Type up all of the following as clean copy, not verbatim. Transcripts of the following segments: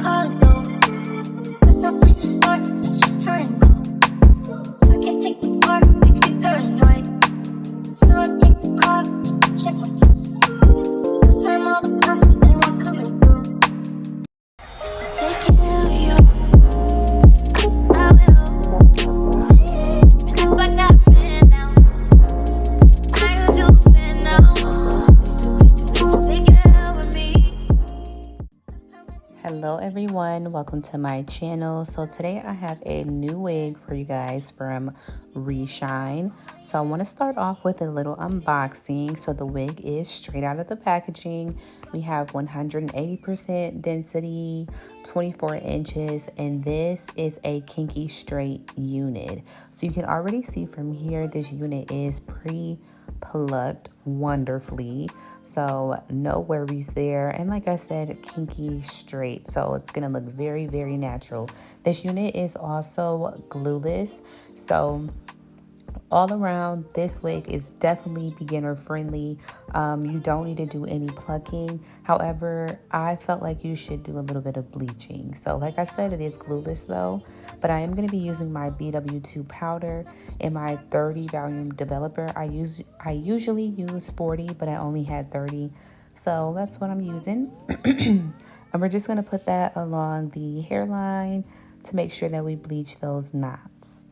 call it go. Let's not push the start, let's just turn and go. I can't take the part, makes me paranoid. So I take the car, just to check my toes. This time all the passes, they weren't coming through. Take it to you, I will. And if I got a man now, I will do it now. Take care of me. Hello everyone, welcome to my channel. So today I have a new wig for you guys from Reshine. So I want to start off with a little unboxing. So the wig is straight out of the packaging. We have 180% density, 24 inches, and this is a kinky straight unit. So you can already see from here this unit is pre-plucked wonderfully, so no worries there. And like I said, kinky straight, so it's gonna look very, very natural. This unit is also glueless, so all around this wig is definitely beginner friendly. You don't need to do any plucking. However, I felt like you should do a little bit of bleaching. So like I said, it is glueless though, but I am going to be using my BW2 powder and my 30 volume developer. I usually use 40, but I only had 30. So that's what I'm using. And we're just going to put that along the hairline to make sure that we bleach those knots.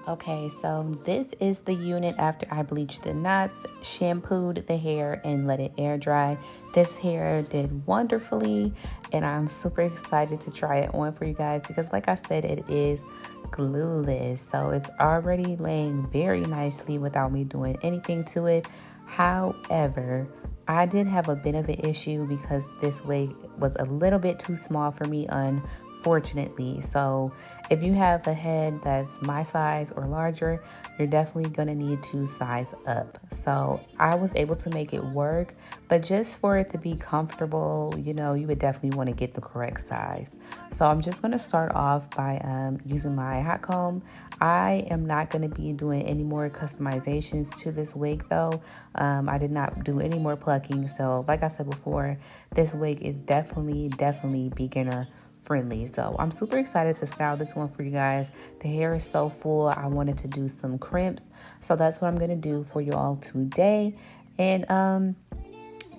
Okay, so this is the unit after I bleached the knots, shampooed the hair, and let it air dry. This hair did wonderfully, and I'm super excited to try it on for you guys because like I said, it is glueless. So it's already laying very nicely without me doing anything to it. However, I did have a bit of an issue because this wig was a little bit too small for me, unfortunately. So if you have a head that's my size or larger, you're definitely gonna need to size up. So I was able to make it work, but just for it to be comfortable, you know, you would definitely want to get the correct size. So I'm just gonna start off by using my hot comb. I am not going to be doing any more customizations to this wig though. I did not do any more plucking. So like I said before, this wig is definitely beginner friendly. So I'm super excited to style this one for you guys. The hair is so full. I wanted to do some crimps. So that's what I'm going to do for you all today. And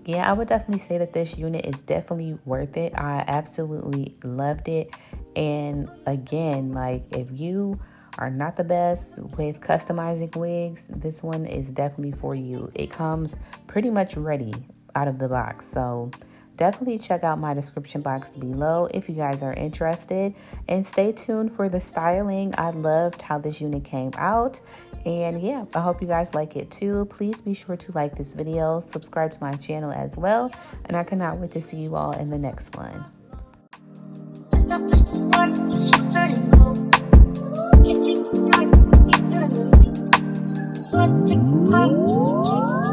yeah, I would definitely say that this unit is definitely worth it. I absolutely loved it. And again, like if you are not the best with customizing wigs, this one is definitely for you. It comes pretty much ready out of the box. So definitely check out my description box below if you guys are interested, and stay tuned for the styling. I loved how this unit came out, and yeah, I hope you guys like it too. Please be sure to like this video, subscribe to my channel as well, and I cannot wait to see you all in the next one. Let's not push the start, let's just turn and go. Can't take the drive, let's get paranoid. So I take the car, just to check my toes.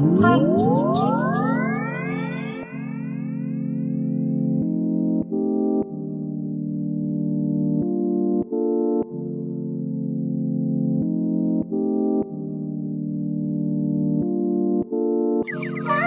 the car just to check what's up.